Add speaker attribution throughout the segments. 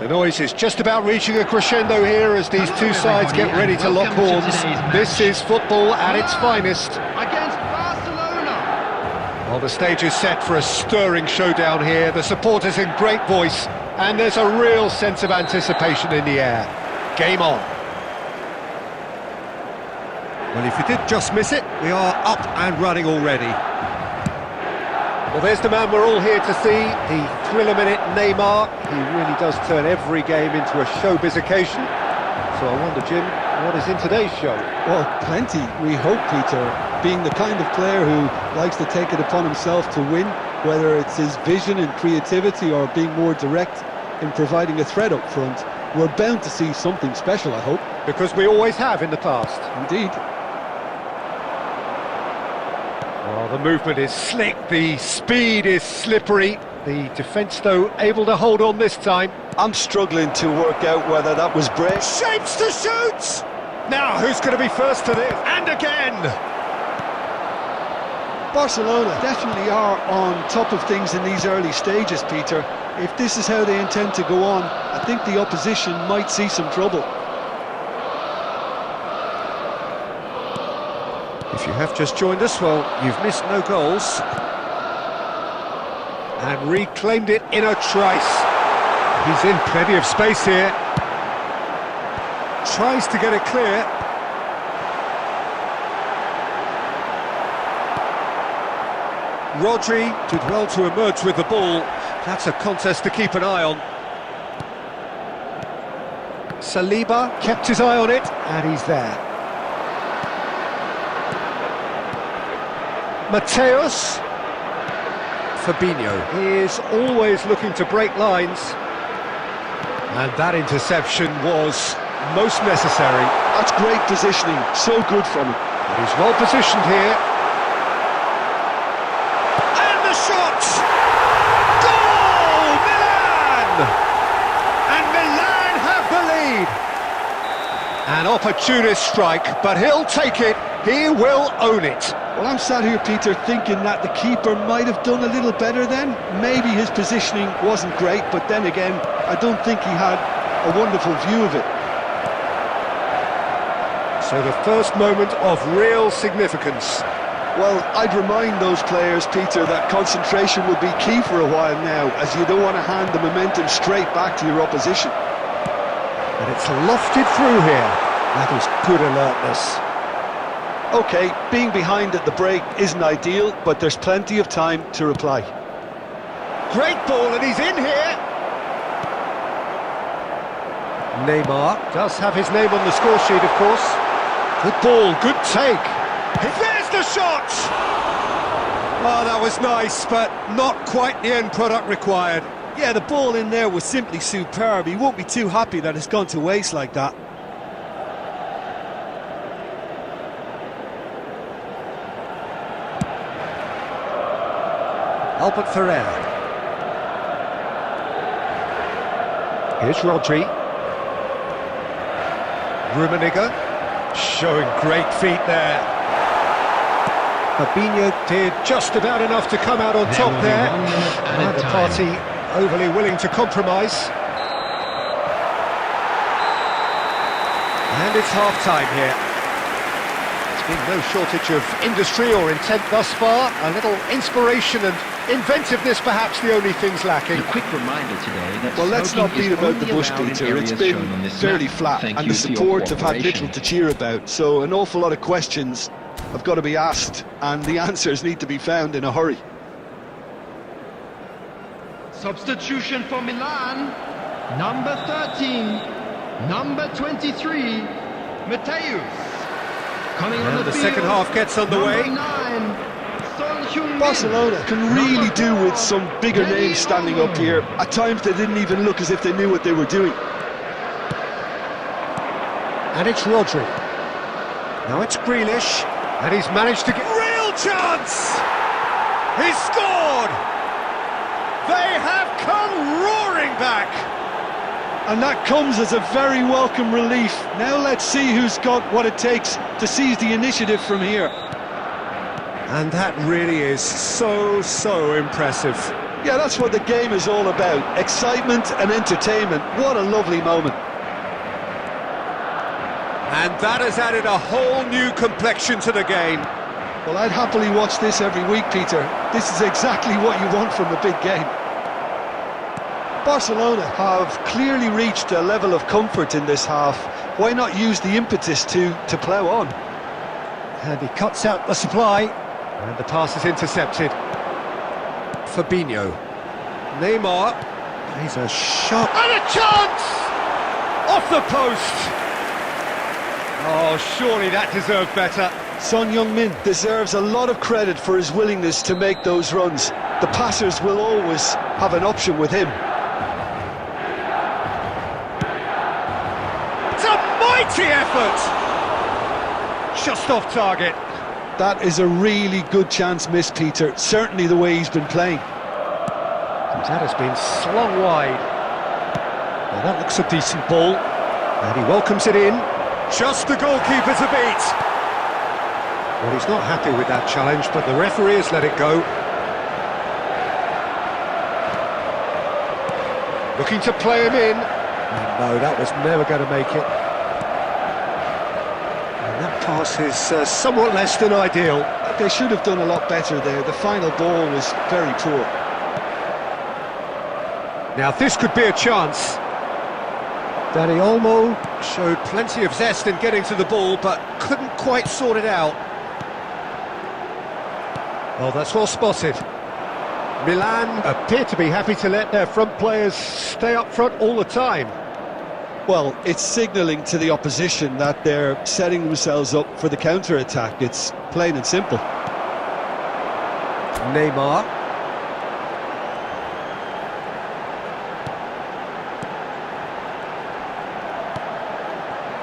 Speaker 1: The noise is just about reaching a crescendo here as these two sides get ready to lock horns. This is football at its finest.
Speaker 2: Against Barcelona.
Speaker 1: Well, the stage is set for a stirring showdown here. The supporters in great voice, and there's a real sense of anticipation in the air. Game on. Well, if you did just miss it, we are up and running already. Well, there's the man we're all here to see, the thriller-minute Neymar. He really does turn every game into a showbiz occasion. So I wonder, Jim, what is in today's show?
Speaker 3: Well, plenty, we hope, Peter. Being the kind of player who likes to take it upon himself to win, whether it's his vision and creativity or being more direct in providing a threat up front, we're bound to see something special, I hope.
Speaker 1: Because we always have in the past.
Speaker 3: Indeed.
Speaker 1: Well, the movement is slick, the speed is slippery. The defence, though, able to hold on this time.
Speaker 3: I'm struggling to work out whether that was brave.
Speaker 1: Shapes to shoot! Now, who's going to be first to this? And again!
Speaker 3: Barcelona definitely are on top of things in these early stages, Peter. If this is how they intend to go on, I think the opposition might see some trouble.
Speaker 1: If you have just joined us, well, you've missed no goals. And reclaimed it in a trice. He's in plenty of space here. Tries to get it clear. Rodri did well to emerge with the ball. That's a contest to keep an eye on. Saliba kept his eye on it, and he's there. Mateus. Fabinho is always looking to break lines. And that interception was most necessary.
Speaker 3: That's great positioning, so good from him.
Speaker 1: But he's well positioned here. And the shot! Goal! Milan! And Milan have the lead. An opportunist strike, but he'll take it. He will own it.
Speaker 3: Well, I'm sat here, Peter, thinking that the keeper might have done a little better then. Maybe his positioning wasn't great, but then again, I don't think he had a wonderful view of it.
Speaker 1: So the first moment of real significance.
Speaker 3: Well, I'd remind those players, Peter, that concentration will be key for a while now, as you don't want to hand the momentum straight back to your opposition.
Speaker 1: And it's lofted through here. That was good alertness.
Speaker 3: OK, being behind at the break isn't ideal, but there's plenty of time to reply.
Speaker 1: Great ball, and he's in here. Neymar does have his name on the score sheet, of course. Good ball, good take. There's the shot! Oh, that was nice, but not quite the end product required.
Speaker 3: Yeah, the ball in there was simply superb. He won't be too happy that it's gone to waste like that.
Speaker 1: Albert Ferrer. Here's Rodri. Rummenigge showing great feet there. Fabinho did just about enough to come out on top there. Neither party overly willing to compromise. And it's half-time here. There's been no shortage of industry or intent thus far. A little inspiration and inventiveness, perhaps the only things lacking.
Speaker 2: A quick reminder today that
Speaker 3: well, let's not beat about the bush, Peter. It's been fairly flat, and the support have had little to cheer about. So an awful lot of questions have got to be asked, and the answers need to be found in a hurry.
Speaker 2: Substitution for Milan. Number 13. Number 23. Mateus. Coming on
Speaker 1: the second half gets underway.
Speaker 2: Number 9.
Speaker 3: Barcelona can really do with some bigger names standing up here. At times they didn't even look as if they knew what they were doing.
Speaker 1: And it's Rodri. Now it's Grealish, and he's managed to get... Real chance! He's scored! They have come roaring back!
Speaker 3: And that comes as a very welcome relief. Now let's see who's got what it takes to seize the initiative from here.
Speaker 1: And that really is so impressive.
Speaker 3: Yeah, that's what the game is all about. Excitement and entertainment. What a lovely moment.
Speaker 1: And that has added a whole new complexion to the game.
Speaker 3: Well, I'd happily watch this every week, Peter. This is exactly what you want from a big game. Barcelona have clearly reached a level of comfort in this half. Why not use the impetus to plough on?
Speaker 1: And he cuts out the supply. And the pass is intercepted. Fabinho. Neymar. He's a shot. And a chance! Off the post! Oh, surely that deserved better.
Speaker 3: Son Heung-min deserves a lot of credit for his willingness to make those runs. The passers will always have an option with him.
Speaker 1: It's a mighty effort! Just off target.
Speaker 3: That is a really good chance missed, Peter. Certainly the way he's been playing.
Speaker 1: And that has been slung wide. Well, that looks a decent ball. And he welcomes it in. Just the goalkeeper to beat. Well, he's not happy with that challenge, but the referee has let it go. Looking to play him in. And no, that was never going to make it. And that pass is somewhat less than ideal.
Speaker 3: They should have done a lot better there. The final ball was very poor.
Speaker 1: Now this could be a chance. Dani Olmo showed plenty of zest in getting to the ball, but couldn't quite sort it out. Well, that's well spotted. Milan appear to be happy to let their front players stay up front all the time.
Speaker 3: Well, it's signalling to the opposition that they're setting themselves up for the counter-attack. It's plain and simple.
Speaker 1: Neymar.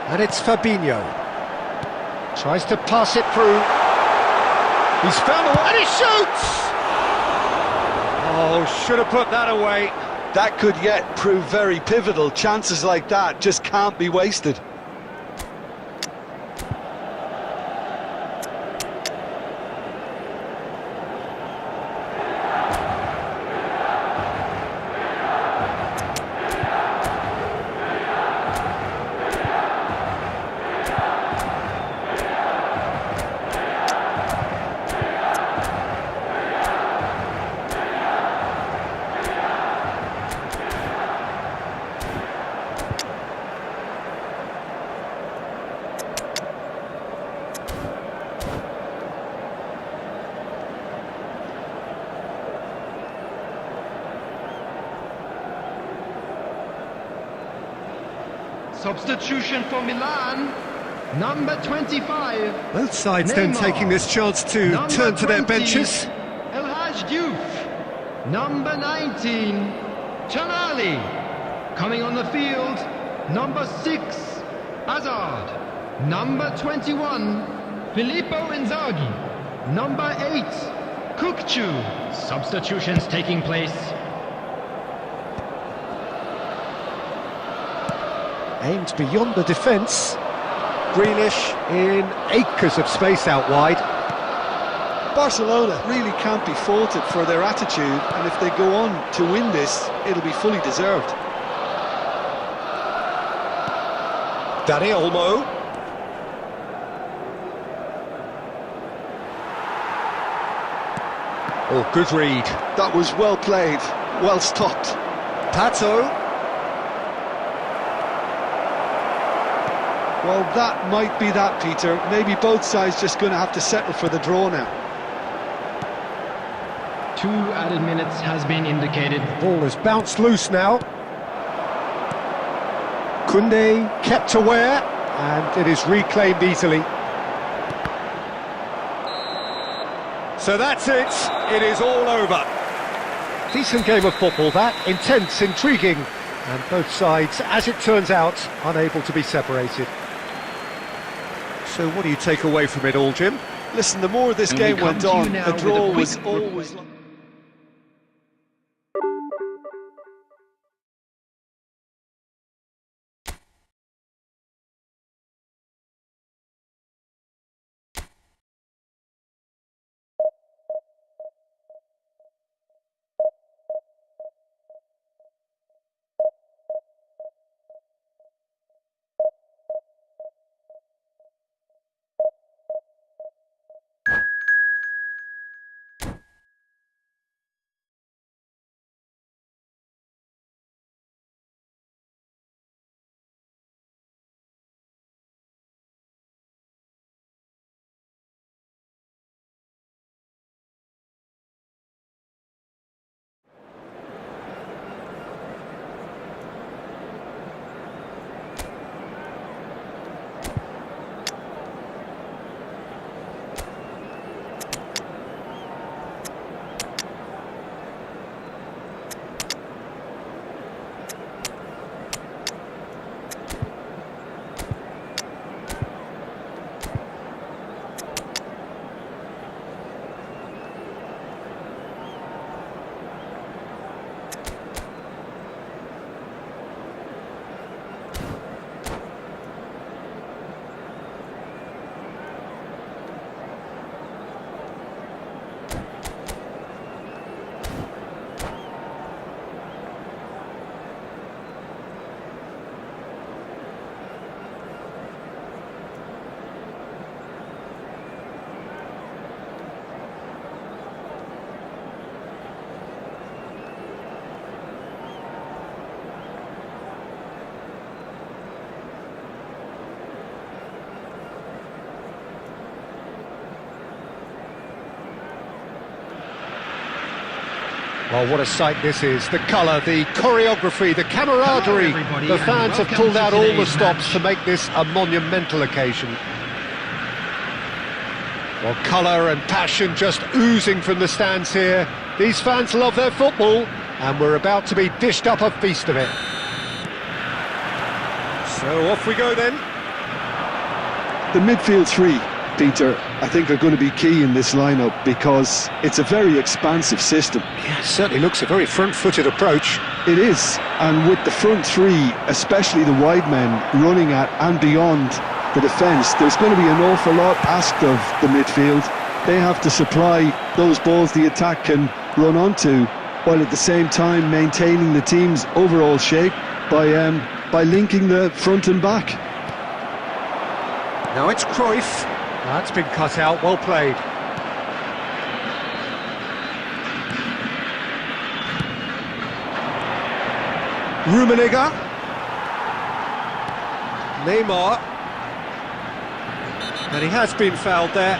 Speaker 1: And it's Fabinho. Tries to pass it through. He's found a way, and he shoots! Oh, should have put that away.
Speaker 3: That could yet prove very pivotal. Chances like that just can't be wasted.
Speaker 2: Substitution for Milan, number 25.
Speaker 1: Both sides then
Speaker 2: Neymar.
Speaker 1: taking this chance to
Speaker 2: Number
Speaker 1: turn to their
Speaker 2: 20,
Speaker 1: benches.
Speaker 2: El Hadj Diouf. Number 19, Tonali. Coming on the field, number 6, Hazard. Number 21, Filippo Inzaghi. Number 8, Kukçu. Substitutions taking place.
Speaker 1: Aimed beyond the defence. Grealish in acres of space out wide.
Speaker 3: Barcelona really can't be faulted for their attitude, and if they go on to win this, it'll be fully deserved.
Speaker 1: Dani Olmo. Oh, good read.
Speaker 3: That was well played, well stopped.
Speaker 1: Pato.
Speaker 3: Well, that might be that, Peter. Maybe both sides just going to have to settle for the draw now.
Speaker 2: 2 added minutes has been indicated.
Speaker 1: Ball has bounced loose now. Koundé kept aware, and it is reclaimed easily. So that's it. It is all over. Decent game of football, that. Intense, intriguing, and both sides, as it turns out, unable to be separated. So what do you take away from it all, Jim?
Speaker 3: Listen, the more this
Speaker 2: And
Speaker 3: game
Speaker 2: we come
Speaker 3: went
Speaker 2: to you
Speaker 3: on,
Speaker 2: now
Speaker 3: the
Speaker 2: with
Speaker 3: draw
Speaker 2: a quick
Speaker 3: was
Speaker 2: report.
Speaker 3: always...
Speaker 1: Well, what a sight this is. The colour, the choreography, the camaraderie.
Speaker 2: Hello, everybody,
Speaker 1: The
Speaker 2: and
Speaker 1: fans have
Speaker 2: welcome
Speaker 1: pulled
Speaker 2: to
Speaker 1: out all the
Speaker 2: today's
Speaker 1: stops
Speaker 2: match.
Speaker 1: to make this a monumental occasion. Well, colour and passion just oozing from the stands here. These fans love their football, and we're about to be dished up a feast of it. So off we go then.
Speaker 3: The midfield three, Peter, I think are going to be key in this lineup because it's a very expansive system.
Speaker 1: Yeah, it certainly looks a very front-footed approach.
Speaker 3: It is, and with the front three, especially the wide men running at and beyond the defence, there's going to be an awful lot asked of the midfield. They have to supply those balls the attack can run onto, while at the same time maintaining the team's overall shape by linking the front and back.
Speaker 1: Now it's Cruyff. That's been cut out, well played. Rummenigge. Neymar. And he has been fouled there.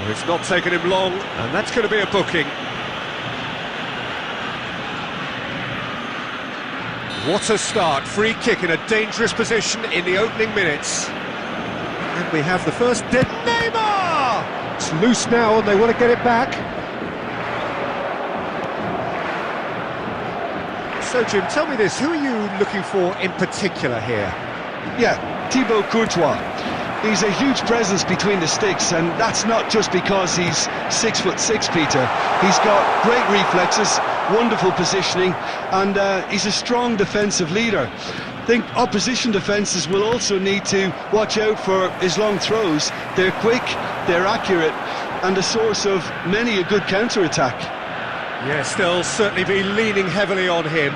Speaker 1: Well, it's not taken him long, and that's going to be a booking. What a start, free kick in a dangerous position in the opening minutes. And we have the first dead Neymar! It's loose now and they want to get it back. So Jim, tell me this, who are you looking for in particular here?
Speaker 4: Yeah, Thibaut Courtois. He's a huge presence between the sticks, and that's not just because he's 6'6", Peter. He's got great reflexes, wonderful positioning, and he's a strong defensive leader. I think opposition defences will also need to watch out for his long throws. They're quick, they're accurate, and a source of many a good counter-attack.
Speaker 1: Yes, they'll certainly be leaning heavily on him.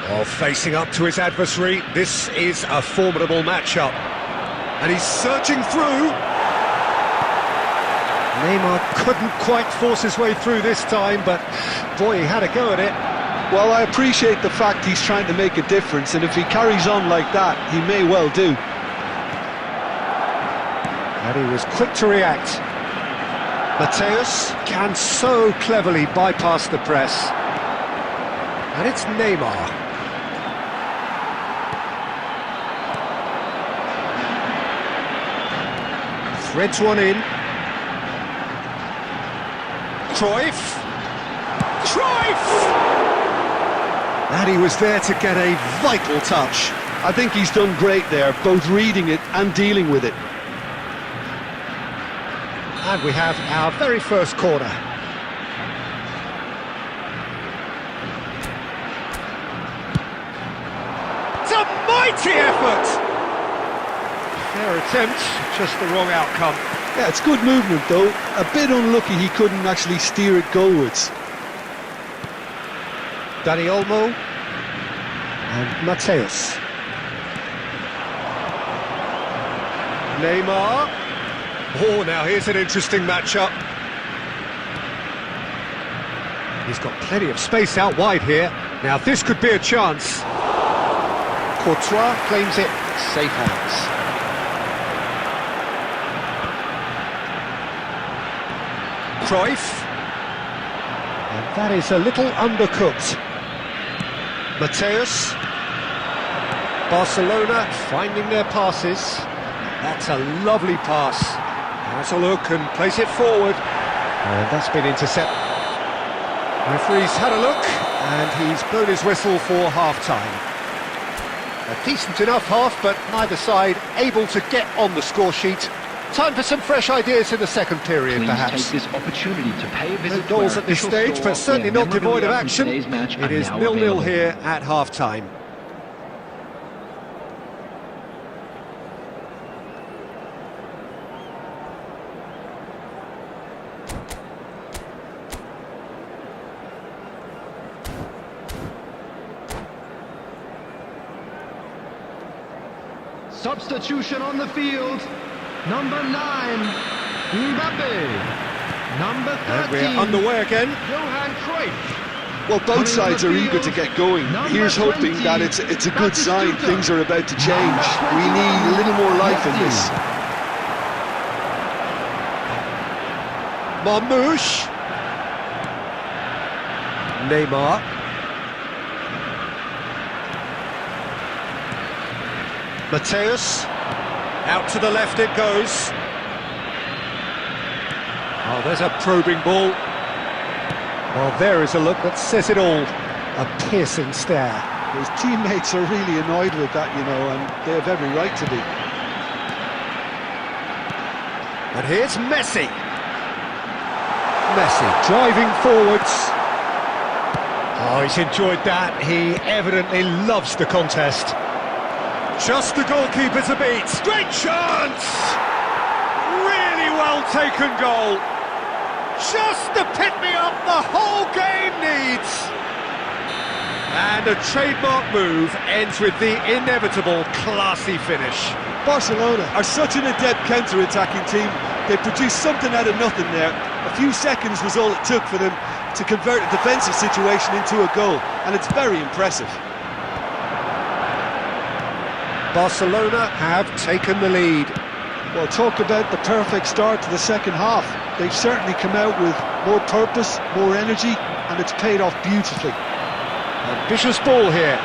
Speaker 1: Oh, facing up to his adversary, this is a formidable matchup. And he's surging through. Neymar couldn't quite force his way through this time, but boy, he had a go at it.
Speaker 3: Well, I appreciate the fact he's trying to make a difference, and if he carries on like that, he may well do.
Speaker 1: And he was quick to react. Mateus can so cleverly bypass the press. And it's Neymar. Threads one in. Cruyff! And he was there to get a vital touch.
Speaker 3: I think he's done great there, both reading it and dealing with it.
Speaker 1: And we have our very first corner. It's a mighty effort! Fair attempt, just the wrong outcome.
Speaker 3: Yeah, it's good movement though. A bit unlucky he couldn't actually steer it goalwards.
Speaker 1: Dani Olmo and Mateus. Neymar. Oh, now here's an interesting matchup. He's got plenty of space out wide here. Now this could be a chance. Courtois claims it, safe hands. Cruyff. And that is a little undercooked. Mateus. Barcelona finding their passes. That's a lovely pass. Has a look and plays it forward. And that's been intercepted. Referee's had a look and he's blown his whistle for half-time. A decent enough half, but neither side able to get on the score sheet. Time for some fresh ideas in the second period,
Speaker 5: Please
Speaker 1: perhaps.
Speaker 5: take this opportunity to pay a visit
Speaker 1: No
Speaker 5: to our
Speaker 1: goals at this
Speaker 5: official
Speaker 1: stage,
Speaker 5: store,
Speaker 1: but certainly
Speaker 5: where
Speaker 1: not devoid of
Speaker 5: memorabilia from
Speaker 1: action.
Speaker 5: today's match
Speaker 1: It
Speaker 5: are
Speaker 1: is
Speaker 5: now
Speaker 1: 0-0
Speaker 5: available.
Speaker 1: here at half-time.
Speaker 2: Substitution on the field. Number 9, Mbappe. Number 13,
Speaker 1: And we're underway again.
Speaker 2: Johan Cruyff.
Speaker 3: Well, both
Speaker 2: Coming
Speaker 3: sides
Speaker 2: on
Speaker 3: are
Speaker 2: the
Speaker 3: eager to
Speaker 2: field,
Speaker 3: get going.
Speaker 2: number
Speaker 3: Here's hoping
Speaker 2: 20,
Speaker 3: that it's a good sign.
Speaker 2: Batistuta.
Speaker 3: Things are about to change.
Speaker 2: Number
Speaker 3: We need a little more life in this.
Speaker 1: Marmouche. Neymar. Mateus. Out to the left it goes. Oh, there's a probing ball. Well, there is a look that says it all. A piercing stare.
Speaker 3: His teammates are really annoyed with that, you know, and they have every right to be.
Speaker 1: And here's Messi. Messi driving forwards. Oh, he's enjoyed that. He evidently loves the contest. Just the goalkeeper to beat. Great chance! Really well taken goal. Just the pick-me-up the whole game needs. And a trademark move ends with the inevitable classy finish.
Speaker 3: Barcelona are such an adept counter-attacking team. They produced something out of nothing there. A few seconds was all it took for them to convert a defensive situation into a goal, and it's very impressive.
Speaker 1: Barcelona have taken the lead.
Speaker 3: Well, talk about the perfect start to the second half. They've certainly come out with more purpose, more energy, and it's paid off beautifully.
Speaker 1: Ambitious ball here.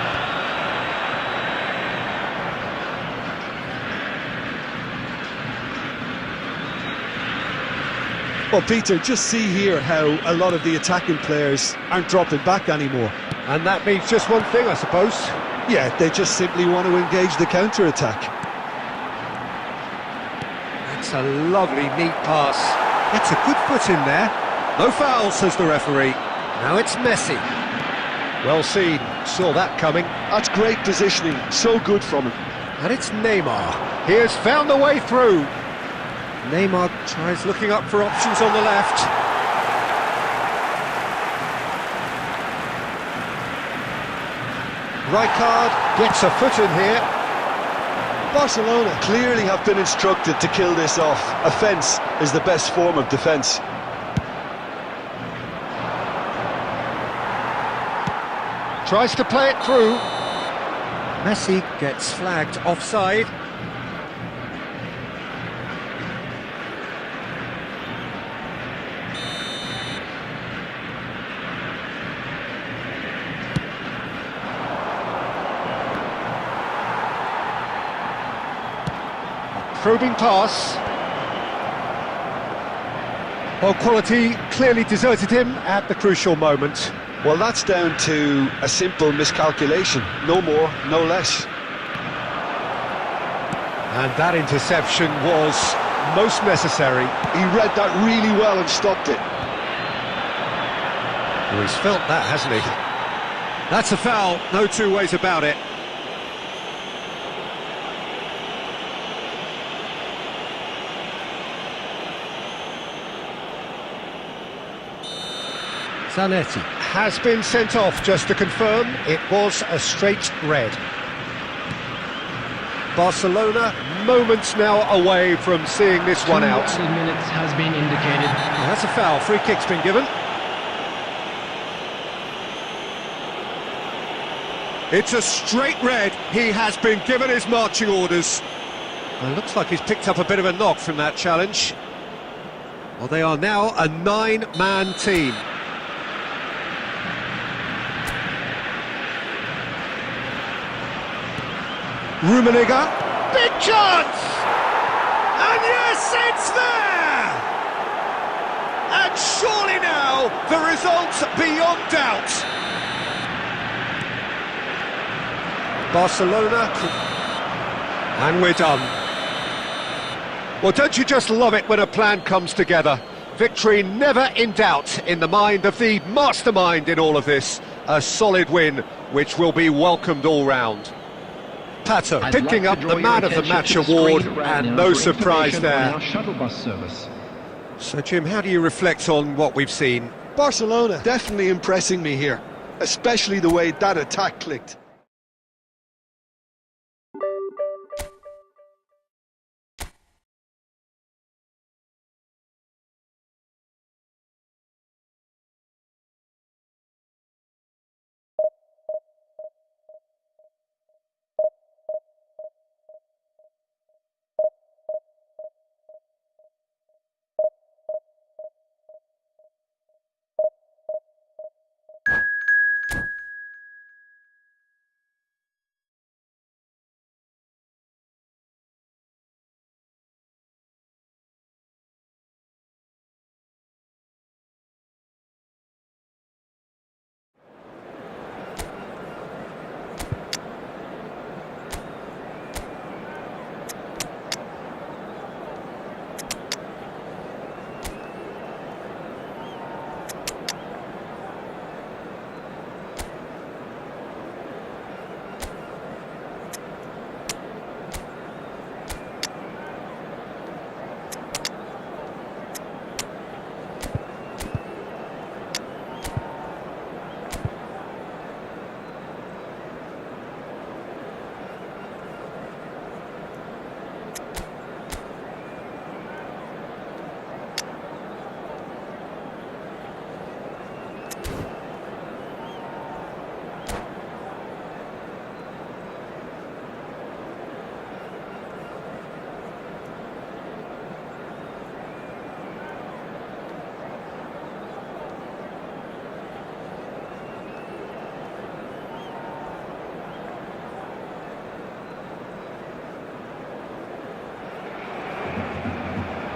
Speaker 3: Well, Peter, just see here how a lot of the attacking players aren't dropping back anymore.
Speaker 1: And that means just one thing, I suppose.
Speaker 3: Yeah, they just simply want to engage the counter-attack.
Speaker 1: That's a lovely, neat pass. Gets a good foot in there. No foul, says the referee. Now it's Messi. Well seen, saw that coming.
Speaker 3: That's great positioning, so good from him.
Speaker 1: And it's Neymar. He has found the way through. Neymar tries looking up for options on the left. Rijkaard gets a foot in here.
Speaker 3: Barcelona
Speaker 4: Clearly have been instructed to kill this off. Offence is the best form of defence.
Speaker 1: Tries to play it through. Messi gets flagged offside. Probing pass. Well, quality clearly deserted him at the crucial moment.
Speaker 4: Well, that's down to a simple miscalculation. No more, no less.
Speaker 1: And that interception was most necessary.
Speaker 4: He read that really well and stopped it.
Speaker 1: Well, he's felt that, hasn't he? That's a foul, no two ways about it. Zanetti has been sent off, just to confirm, it was a straight red. Barcelona moments now away from seeing this one out.
Speaker 5: 2 minutes has been indicated.
Speaker 1: Well, that's a foul, free kick's been given. It's a straight red, he has been given his marching orders. Well, it looks like he's picked up a bit of a knock from that challenge. Well, they are now a 9-man team. Rummenigge, big chance! And yes, it's there! And surely now, the result's beyond doubt. Barcelona, and we're done. Well, don't you just love it when a plan comes together? Victory never in doubt in the mind of the mastermind in all of this. A solid win, which will be welcomed all round. Pato picking up the Man of the Match award, and no surprise there.
Speaker 5: Shuttle bus service.
Speaker 1: So, Jim, how do you reflect on what we've seen?
Speaker 3: Barcelona definitely impressing me here, especially the way that attack clicked.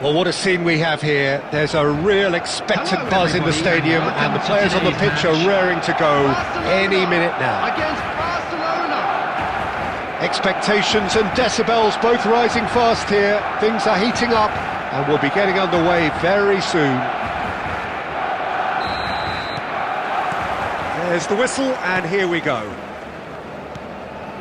Speaker 1: Well, what a scene we have here. There's a real expectant
Speaker 2: Hello,
Speaker 1: buzz in the
Speaker 2: everybody,
Speaker 1: stadium,
Speaker 2: and
Speaker 1: and the
Speaker 2: welcome
Speaker 1: players
Speaker 2: to
Speaker 1: on the
Speaker 2: today's
Speaker 1: pitch are
Speaker 2: match.
Speaker 1: raring to go
Speaker 2: Barcelona
Speaker 1: any minute now.
Speaker 2: Against Barcelona.
Speaker 1: Expectations and decibels both rising fast here. Things are heating up, and we'll be getting underway very soon. There's the whistle, and here we go.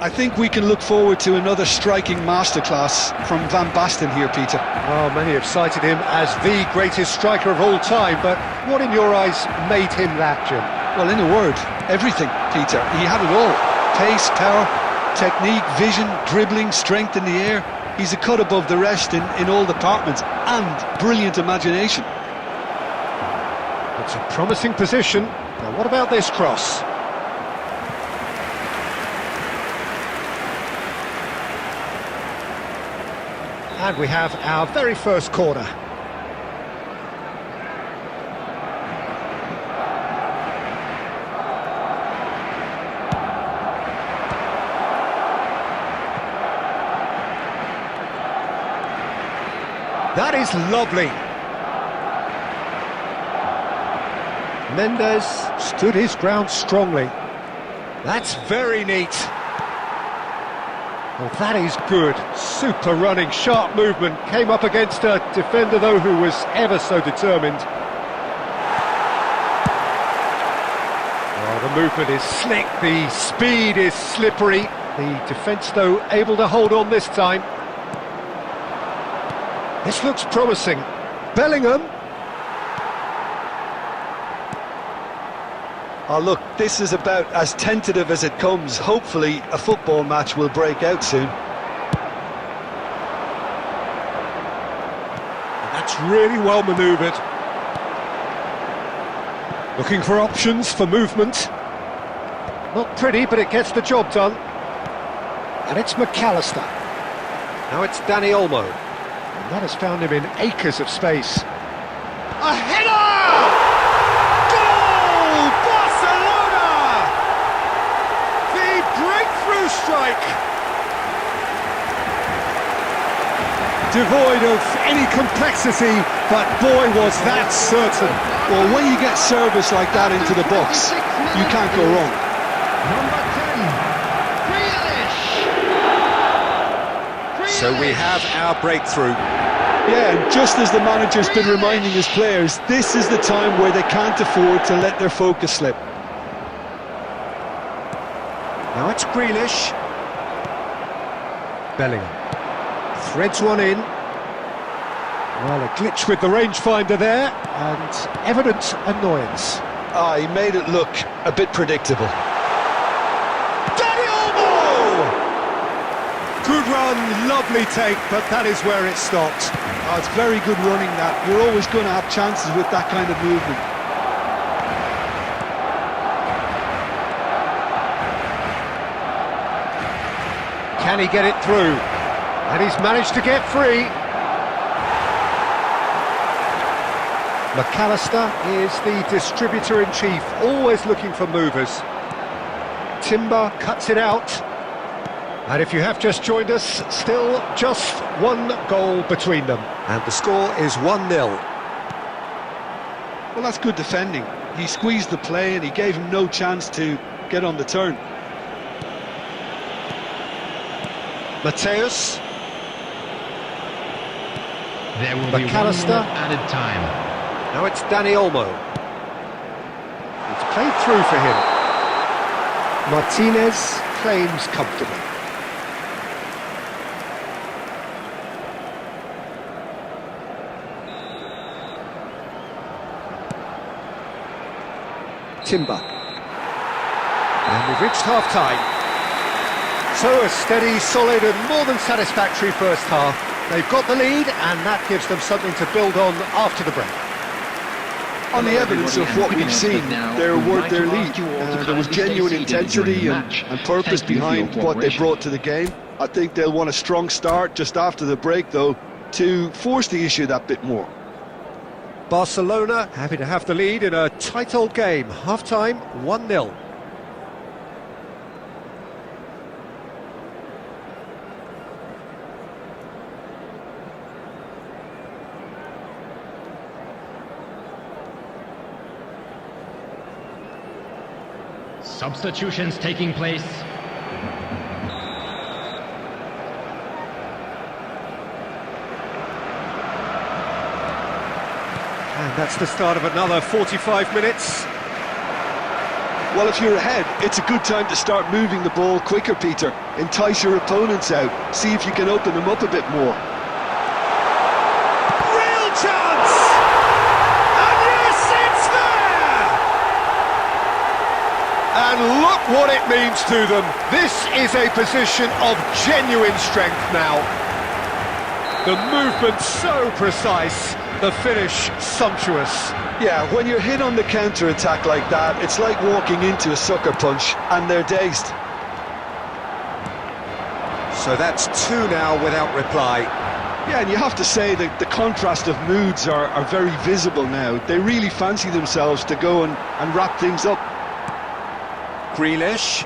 Speaker 3: I think we can look forward to another striking masterclass from Van Basten here, Peter.
Speaker 1: Oh, many have cited him as the greatest striker of all time, but what in your eyes made him that, Jim?
Speaker 3: Well, in a word, everything, Peter. He had it all. Pace, power, technique, vision, dribbling, strength in the air. He's a cut above the rest in all departments, and brilliant imagination.
Speaker 1: It's a promising position. Now, what about this cross? And we have our very first corner. That is lovely. Mendes stood his ground strongly. That's very neat. Well, that is good. Super running, sharp movement. Came up against a defender, though, who was ever so determined. Oh, the movement is slick. The speed is slippery. The defence, though, able to hold on this time. This looks promising. Bellingham.
Speaker 3: Oh, look, this is about as tentative as it comes. Hopefully, a football match will break out soon.
Speaker 1: That's really well manoeuvred. Looking for options for movement. Not pretty, but it gets the job done. And it's McAllister. Now it's Dani Olmo. And that has found him in acres of space. A header! Goal! Barcelona! The breakthrough strike! Devoid of any complexity, but boy was that certain.
Speaker 3: Well, when you get service like that into the box, you can't go wrong.
Speaker 2: Number 10, Grealish.
Speaker 1: So we have our breakthrough.
Speaker 3: Yeah, and just as the manager's been reminding his players, this is the time where they can't afford to let their focus slip.
Speaker 1: Now it's Grealish. Bellingham threads one in. Well, a glitch with the rangefinder there, and evident annoyance.
Speaker 3: Ah, he made it look a bit predictable.
Speaker 1: Dani Olmo! Good run, lovely take, but that is where it stopped.
Speaker 3: Oh, it's very good running that. You're always going to have chances with that kind of movement.
Speaker 1: Can he get it through? And he's managed to get free. McAllister is the distributor-in-chief, always looking for movers. Timber cuts it out. And if you have just joined us, still just one goal between them. And the score is 1-0.
Speaker 3: Well, that's good defending. He squeezed the play and he gave him no chance to get on the turn.
Speaker 1: Mateus.
Speaker 5: There will be 1
Speaker 1: McAllister.
Speaker 5: minute added time.
Speaker 1: Now it's Dani Olmo. It's played through for him. Martinez claims comfortably. Timber. And we've reached half-time. So a steady, solid and more than satisfactory first half. They've got the lead and that gives them something to build on after the break.
Speaker 3: On the evidence of what we've seen, they're worth their lead. There was genuine intensity and purpose behind what they brought to the game. I think they'll want a strong start just after the break, though, to force the issue that bit more.
Speaker 1: Barcelona happy to have the lead in a tight old game. Half-time, 1-0.
Speaker 5: Substitutions taking place.
Speaker 1: And that's the start of another 45 minutes.
Speaker 4: Well, if you're ahead, it's a good time to start moving the ball quicker, Peter. Entice your opponents out. See if you can open them up a bit more.
Speaker 1: Real chance! And yes, it's there! And look what it means to them. This is a position of genuine strength now. The movement so precise, the finish sumptuous.
Speaker 4: Yeah, when you're hit on the counter-attack like that, it's like walking into a sucker punch, and they're dazed.
Speaker 1: So that's two now without reply.
Speaker 4: Yeah, and you have to say that the contrast of moods are very visible now. They really fancy themselves to go and wrap things up.
Speaker 1: Grealish.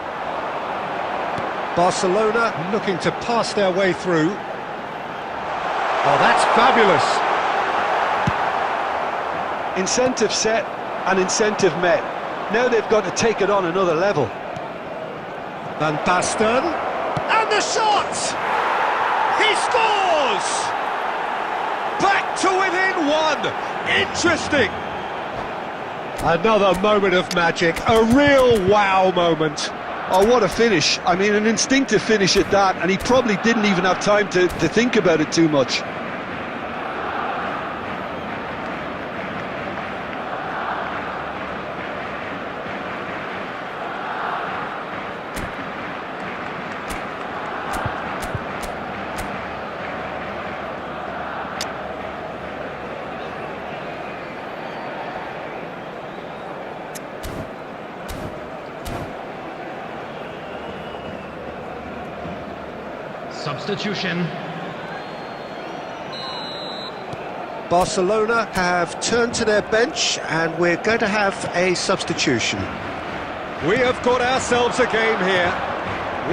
Speaker 1: Barcelona looking to pass their way through. Oh, that's fabulous.
Speaker 4: Incentive set and incentive met. Now they've got to take it on another level.
Speaker 1: Van Basten. And the shot! He scores! Back to within one. Interesting. Another moment of magic. A real wow moment.
Speaker 4: Oh, what a finish. I mean, an instinctive finish at that, and he probably didn't even have time to think about it too much.
Speaker 5: Substitution.
Speaker 1: Barcelona have turned to their bench and we're going to have a substitution. We have got ourselves a game here.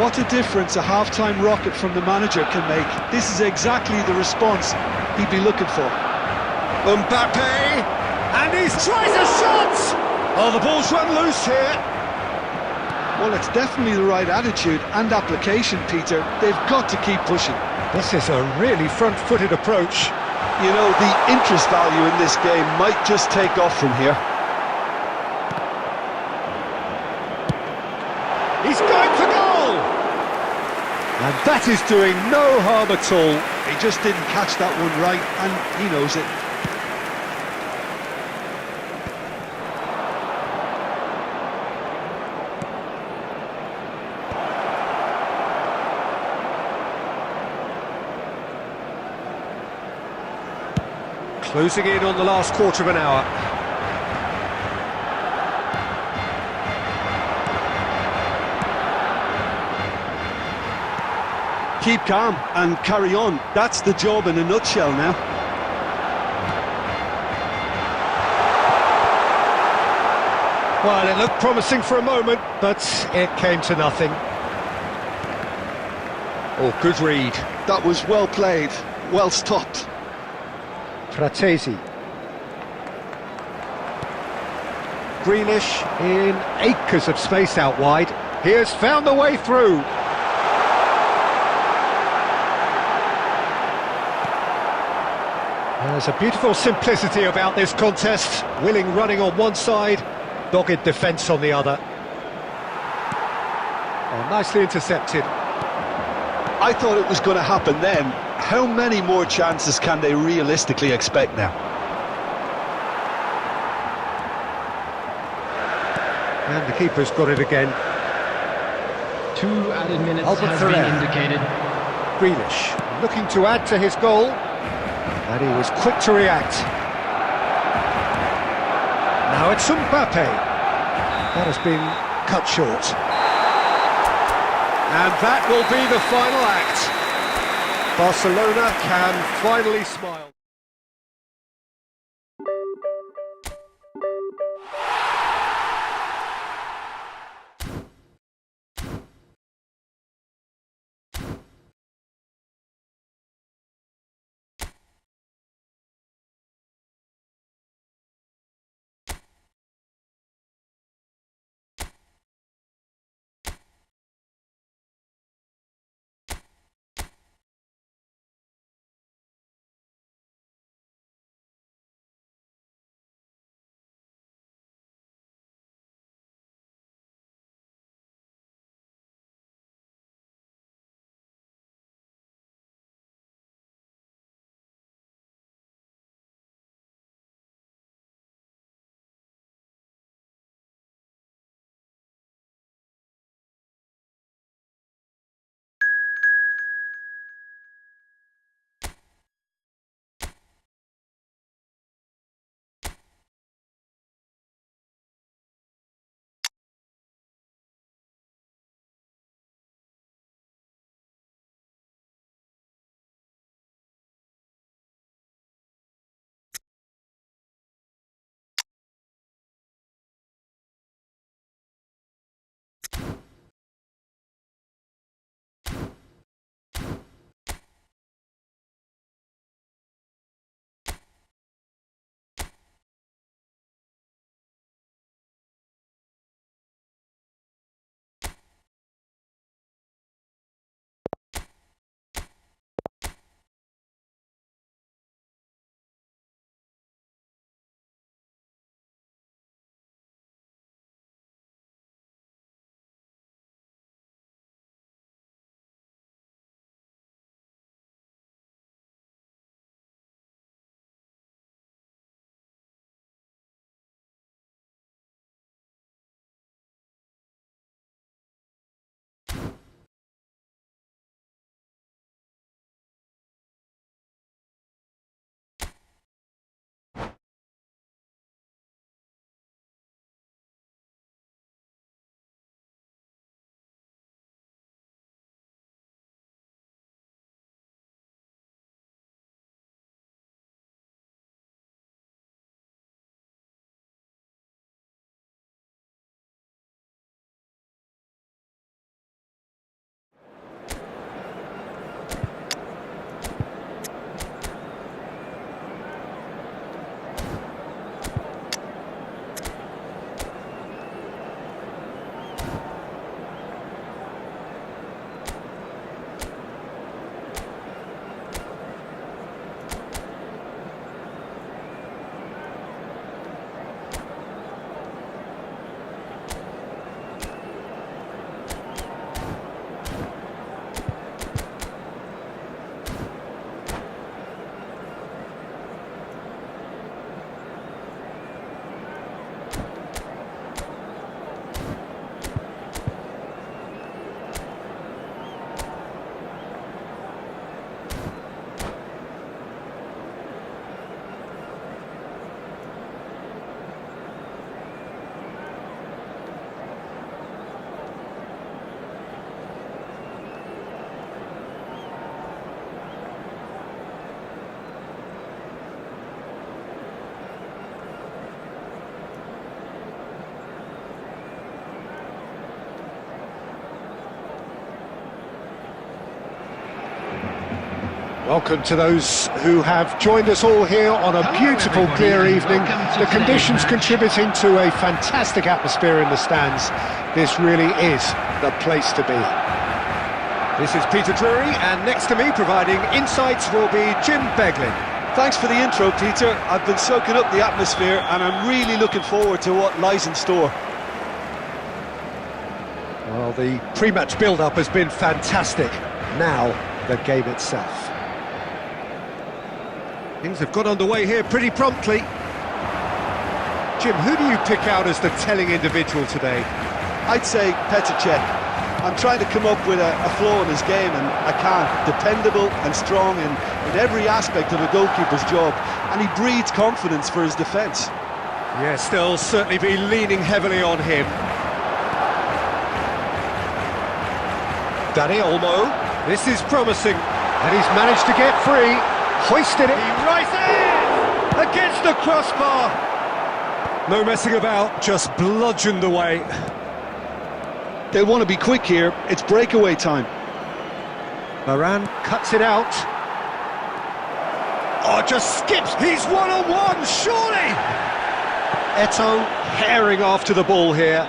Speaker 3: What a difference a half-time rocket from the manager can make. This is exactly the response he'd be looking for.
Speaker 1: Mbappe, and he tries a shot! Oh, the ball's run loose here.
Speaker 3: Well, it's definitely the right attitude and application, Peter. They've got to keep pushing.
Speaker 1: This is a really front-footed approach.
Speaker 4: You know, the interest value in this game might just take off from here.
Speaker 1: He's going for goal! And that is doing no harm at all.
Speaker 3: He just didn't catch that one right, and he knows it.
Speaker 1: Closing in on the last quarter of an hour.
Speaker 4: Keep calm and carry on. That's the job in a nutshell now.
Speaker 1: Well, it looked promising for a moment, but it came to nothing. Oh, good read.
Speaker 4: That was well played, well stopped.
Speaker 1: Fratesi. Grealish in acres of space out wide. He has found the way through. There's a beautiful simplicity about this contest. Willing running on one side, dogged defence on the other. Oh, nicely intercepted.
Speaker 4: I thought it was going to happen then. How many more chances can they realistically expect now?
Speaker 1: And the keeper's got it again.
Speaker 5: 2 added minutes
Speaker 1: Albert
Speaker 5: has
Speaker 1: Ferrer.
Speaker 5: been indicated.
Speaker 1: Grealish looking to add to his goal. And he was quick to react. Now it's Mbappe. That has been cut short. And that will be the final act. Barcelona can finally smile. Welcome to those who have joined us all here on a
Speaker 2: Hello,
Speaker 1: beautiful,
Speaker 2: everybody,
Speaker 1: clear
Speaker 2: and
Speaker 1: evening.
Speaker 2: welcome to
Speaker 1: The
Speaker 2: today's
Speaker 1: conditions
Speaker 2: match.
Speaker 1: contributing to a fantastic atmosphere in the stands. This really is the place to be. This is Peter Drury, and next to me, providing insights, will be Jim Beglin.
Speaker 3: Thanks for the intro, Peter. I've been soaking up the atmosphere and I'm really looking forward to what lies in store.
Speaker 1: Well, the pre-match build-up has been fantastic. Now, the game itself. Things have got underway here pretty promptly. Jim, who do you pick out as the telling individual today?
Speaker 3: I'd say Petr Cech. I'm trying to come up with a flaw in his game and I can't. Dependable and strong in every aspect of a goalkeeper's job, and he breeds confidence for his defence.
Speaker 1: Yes, they'll certainly be leaning heavily on him. Danny Olmo, this is promising, and he's managed to get free, hoisted it, he rises against the crossbar. No messing about, just bludgeoned away.
Speaker 3: They'll want to be quick here, it's breakaway time.
Speaker 1: Moran cuts it out. Oh, just skips, he's one-on-one, surely! Eto'o herring after the ball here.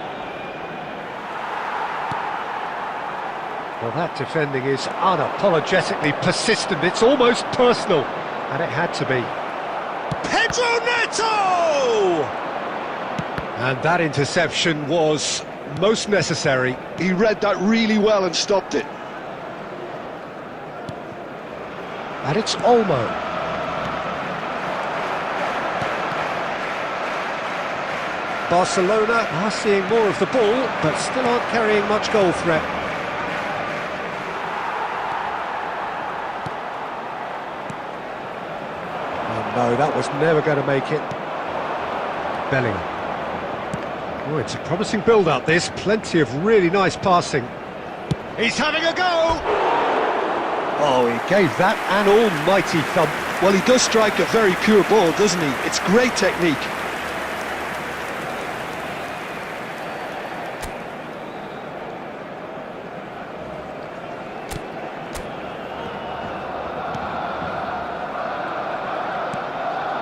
Speaker 1: Well, that defending is unapologetically persistent, it's almost personal, and it had to be. Pedro Neto! And that interception was most necessary.
Speaker 3: He read that really well and stopped it.
Speaker 1: And it's Olmo. Barcelona are seeing more of the ball, but still aren't carrying much goal threat. Oh no, that was never going to make it. Bellingham. Oh, it's a promising build-up, this. Plenty of really nice passing. He's having a go! Oh, he gave that an almighty thump.
Speaker 3: Well, he does strike a very pure ball, doesn't he? It's great technique.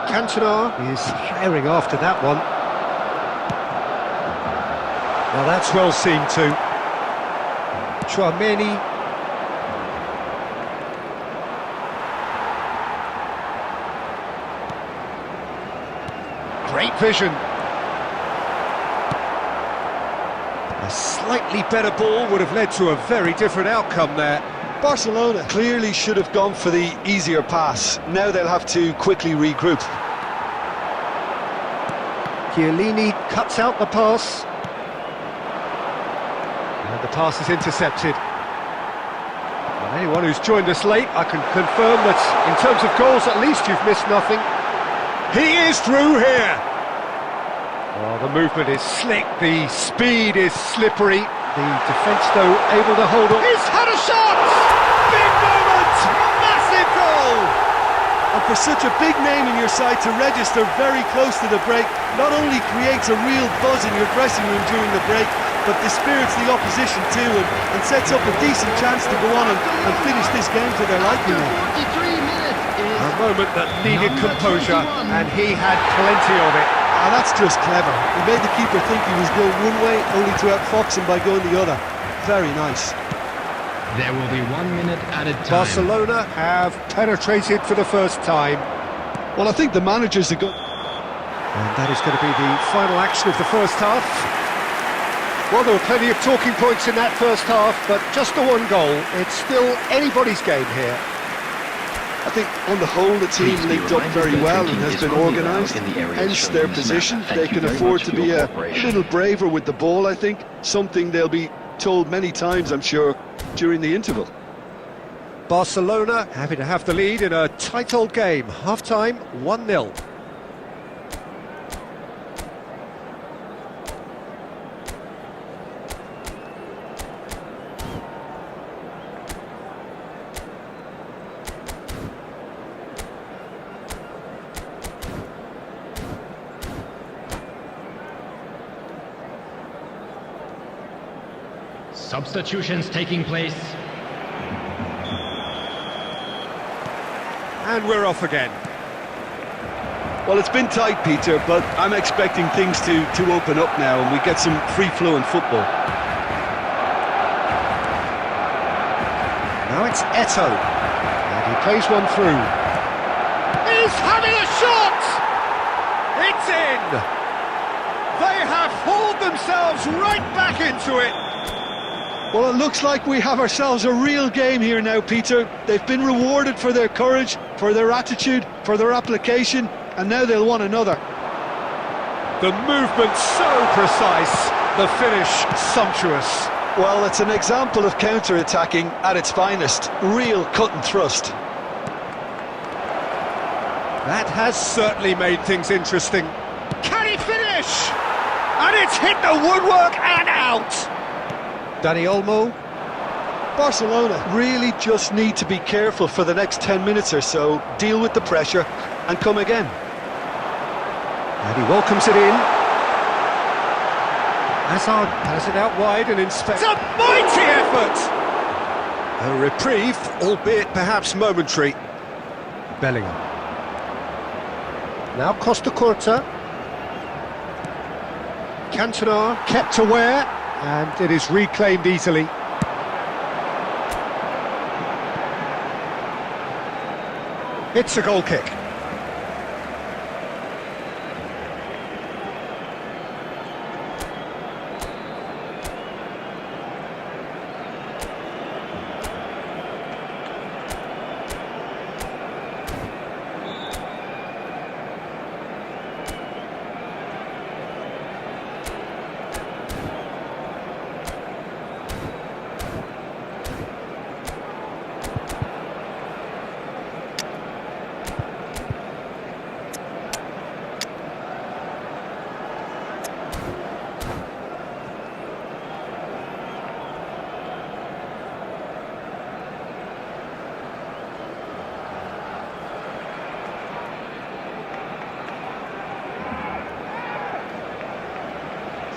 Speaker 1: Cantona is herring after that one. Well, that's well seen too. Chouameni. Great vision. A slightly better ball would have led to a very different outcome there.
Speaker 3: Barcelona clearly should have gone for the easier pass. Now they'll have to quickly regroup.
Speaker 1: Chiellini cuts out the pass. And the pass is intercepted. And anyone who's joined us late, I can confirm that in terms of goals, at least you've missed nothing. He is through here! Well, the movement is slick, the speed is slippery. The defence, though, able to hold on. He's had a shot! Big moment! Massive goal!
Speaker 3: And for such a big name in your side to register very close to the break, not only creates a real buzz in your dressing room during the break, but dispirits the opposition too, and sets up a decent chance to go on and finish this game to their liking.
Speaker 2: 43 minutes is
Speaker 1: A moment that needed
Speaker 2: number
Speaker 1: composure,
Speaker 2: 21.
Speaker 1: and he had plenty of it.
Speaker 3: Ah, that's just clever. He made the keeper think he was going one way, only to outfox him by going the other. Very nice.
Speaker 5: There will be 1 minute added time.
Speaker 1: Barcelona have penetrated for the first time.
Speaker 3: Well, I think the managers are good.
Speaker 1: And that is going to be the final action of the first half. Well, there were plenty of talking points in that first half, but just the one goal. It's still anybody's game here.
Speaker 3: I think on the whole the team
Speaker 6: Please be
Speaker 3: linked up
Speaker 6: reminded
Speaker 3: very
Speaker 6: that
Speaker 3: well and
Speaker 6: drinking
Speaker 3: has
Speaker 6: is
Speaker 3: been
Speaker 6: only
Speaker 3: organised,
Speaker 6: allowed in the areas
Speaker 3: hence
Speaker 6: shown
Speaker 3: their
Speaker 6: on this
Speaker 3: position.
Speaker 6: map.
Speaker 3: They
Speaker 6: Thank
Speaker 3: can
Speaker 6: you very
Speaker 3: afford
Speaker 6: much
Speaker 3: to
Speaker 6: for
Speaker 3: be
Speaker 6: your
Speaker 3: a
Speaker 6: cooperation.
Speaker 3: little braver with the ball, I think. Something they'll be told many times, I'm sure, during the interval.
Speaker 1: Barcelona happy to have the lead in a tight old game. Half-time, 1-0.
Speaker 5: Substitutions taking place.
Speaker 1: And we're off again.
Speaker 4: Well, it's been tight, Peter, but I'm expecting things to open up now and we get some free-flowing football.
Speaker 1: Now it's Eto. And he plays one through. He's having a shot! It's in! They have hauled themselves right back into it.
Speaker 3: Well, it looks like we have ourselves a real game here now, Peter. They've been rewarded for their courage, for their attitude, for their application, and now they'll want another.
Speaker 1: The movement so precise, the finish sumptuous.
Speaker 4: Well, it's an example of counter-attacking at its finest. Real cut and thrust.
Speaker 1: That has certainly made things interesting. Can he finish? And it's hit the woodwork and out! Dani Olmo.
Speaker 3: Barcelona really just need to be careful for the next 10 minutes or so, deal with the pressure, and come again.
Speaker 1: And he welcomes it in. Hazard has it out wide and inspects. It's a mighty effort! A reprieve, albeit perhaps momentary. Bellingham. Now Costa Curta. Cantona kept aware, and it is reclaimed easily. It's a goal kick.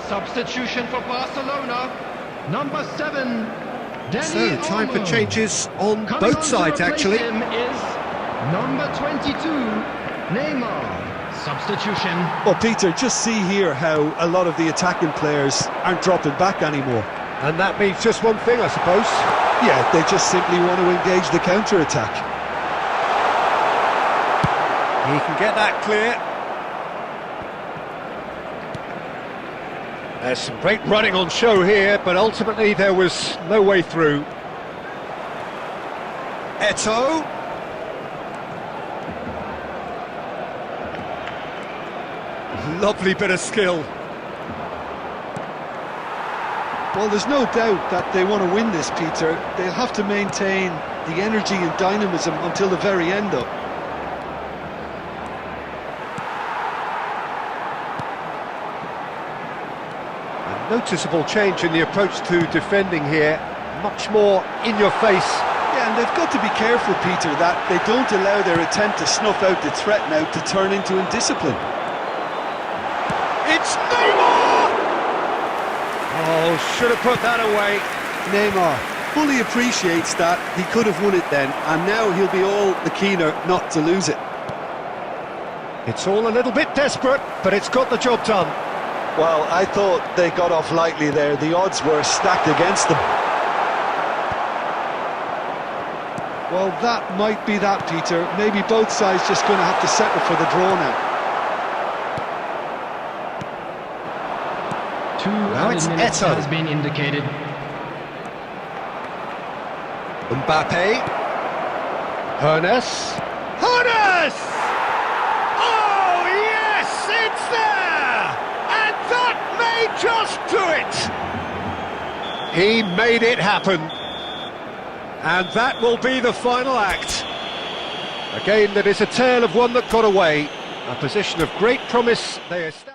Speaker 5: Substitution for Barcelona. Number 7, Dani
Speaker 1: So, time for
Speaker 5: Olmo.
Speaker 1: changes on
Speaker 5: Coming
Speaker 1: both
Speaker 5: on to
Speaker 1: sides,
Speaker 5: replace
Speaker 1: actually.
Speaker 5: him is number 22, Neymar. Substitution.
Speaker 3: Well, Peter, just see here how a lot of the attacking players aren't dropping back anymore.
Speaker 1: And that means just one thing, I suppose.
Speaker 3: Yeah, they just simply want to engage the counter-attack.
Speaker 1: He can get that clear. There's some great running on show here, but ultimately there was no way through. Eto. Lovely bit of skill.
Speaker 3: Well, there's no doubt that they want to win this, Peter. They'll have to maintain the energy and dynamism until the very end, though.
Speaker 1: A noticeable change in the approach to defending here. Much more in your face.
Speaker 3: Yeah, and they've got to be careful, Peter, that they don't allow their attempt to snuff out the threat now to turn into indiscipline.
Speaker 1: It's Neymar! Oh, should have put that away.
Speaker 3: Neymar fully appreciates that he could have won it then, and now he'll be all the keener not to lose it.
Speaker 1: It's all a little bit desperate, but it's got the job done.
Speaker 3: Well, I thought they got off lightly there. The odds were stacked against them. Well, that might be that, Peter. Maybe both sides just going to have to settle for the draw now.
Speaker 1: Now it's
Speaker 5: minutes
Speaker 1: Eto.
Speaker 5: has been indicated.
Speaker 1: Mbappe. Hernes. Hernes! Oh, yes, it's there! And that may just do it! He made it happen. And that will be the final act. A game that is a tale of one that got away. A position of great promise they established.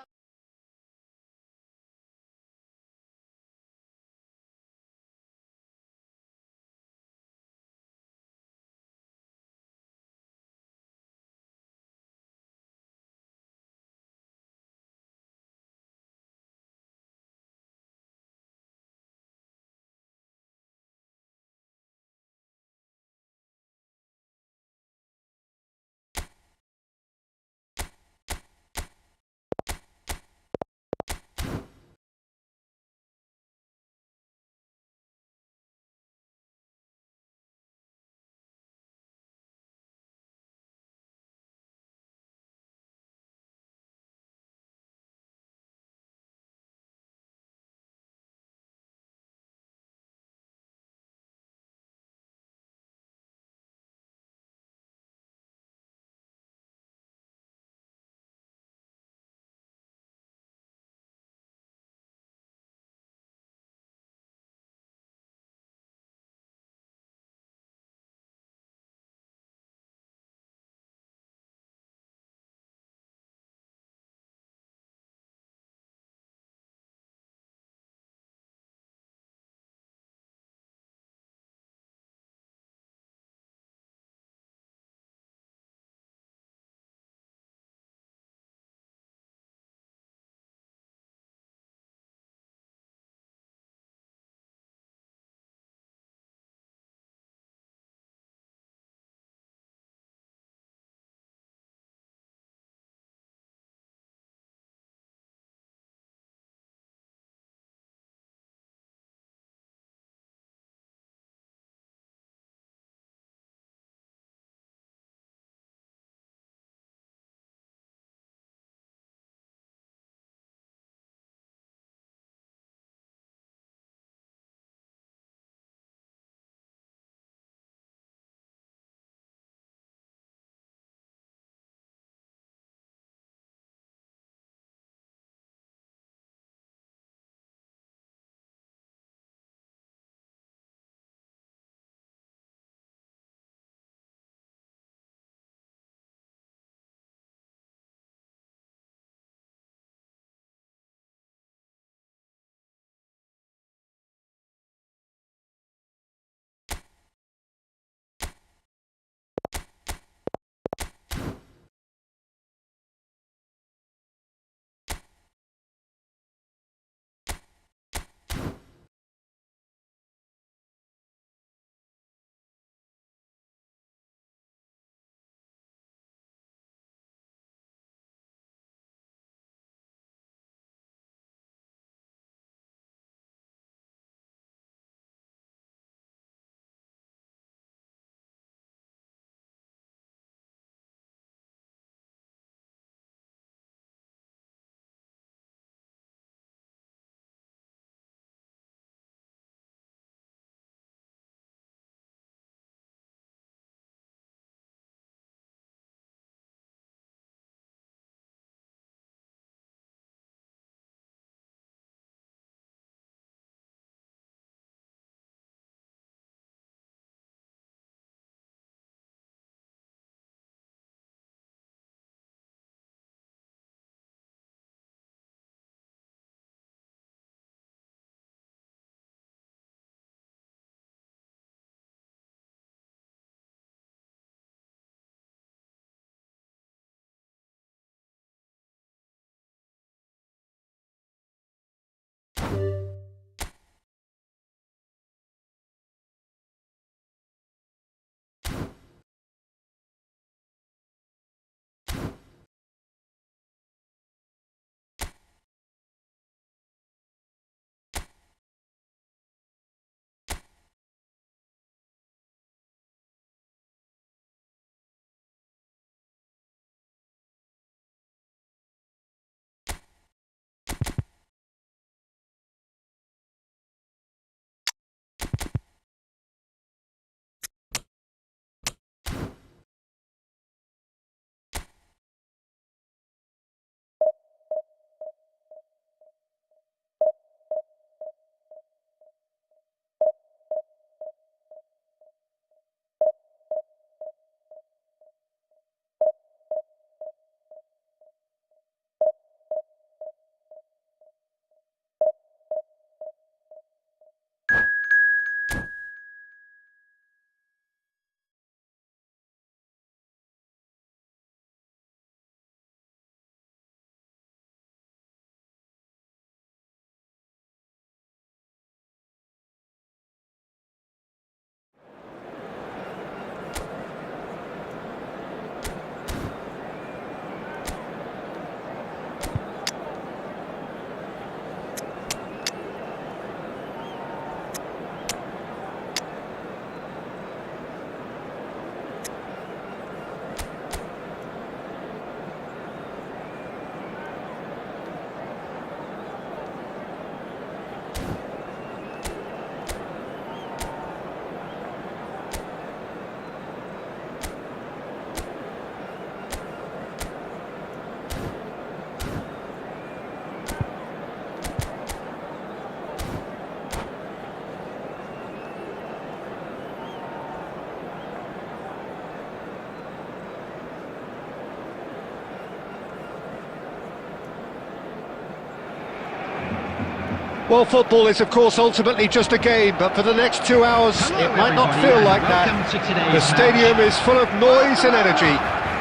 Speaker 1: Well, football is, of course, ultimately just a game, but for the next 2 hours,
Speaker 5: Hello,
Speaker 1: it might not
Speaker 5: everybody,
Speaker 1: feel
Speaker 5: and
Speaker 1: like that.
Speaker 5: welcome to today's
Speaker 1: The stadium
Speaker 5: match.
Speaker 1: is full of noise and energy.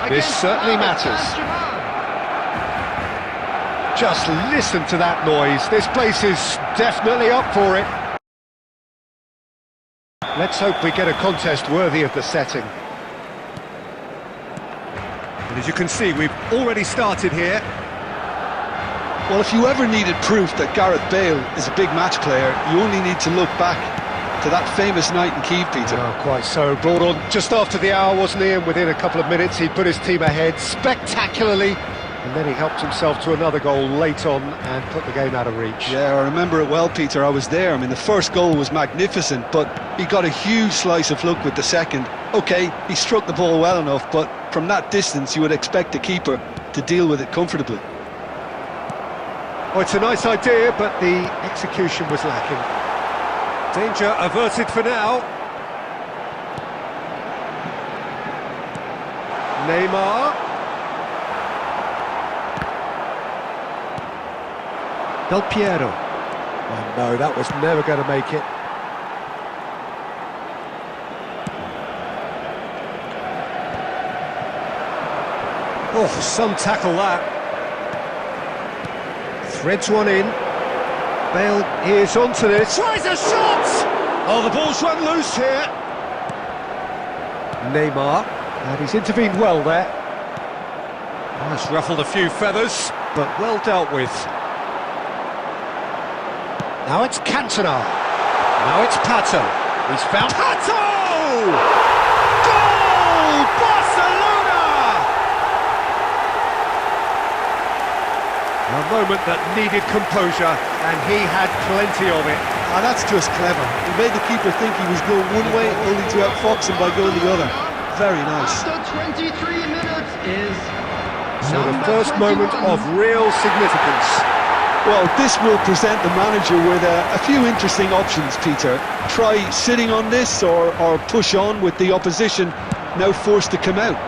Speaker 1: This
Speaker 5: Against
Speaker 1: certainly
Speaker 5: Paris
Speaker 1: matters.
Speaker 5: Saint-Germain.
Speaker 1: Just listen to that noise. This place is definitely up for it. Let's hope we get a contest worthy of the setting. And as you can see, we've already started here.
Speaker 3: Well, if you ever needed proof that Gareth Bale is a big match player, you only need to look back to that famous night in Kiev, Peter.
Speaker 1: Oh, quite so. Brought on just after the hour, wasn't he? And within a couple of minutes, he put his team ahead spectacularly. And then he helped himself to another goal late on and put the game out of reach.
Speaker 3: Yeah, I remember it well, Peter. I was there. I mean, the first goal was magnificent, but he got a huge slice of luck with the second. OK, he struck the ball well enough, but from that distance, you would expect the keeper to deal with it comfortably.
Speaker 1: Oh, it's a nice idea, but the execution was lacking. Danger averted for now. Neymar. Del Piero. Oh no, that was never going to make it. Oh, some tackle that. Threads one in. Bale is onto this. Tries a shot! Oh, the ball's run loose here. Neymar. And he's intervened well there. Oh, it's ruffled a few feathers, but well dealt with. Now it's Cantona. Now it's Pato. He's found Pato! Goal! Barcelona! A moment that needed composure, and he had plenty of it.
Speaker 3: Ah, that's just clever. He made the keeper think he was going one way, only to outfox him by going the other. Very nice.
Speaker 5: After 23 minutes is
Speaker 1: So the
Speaker 5: number
Speaker 1: first moment
Speaker 5: 21.
Speaker 1: of real significance.
Speaker 3: Well, this will present the manager with a few interesting options, Peter. Try sitting on this or push on with the opposition now forced to come out.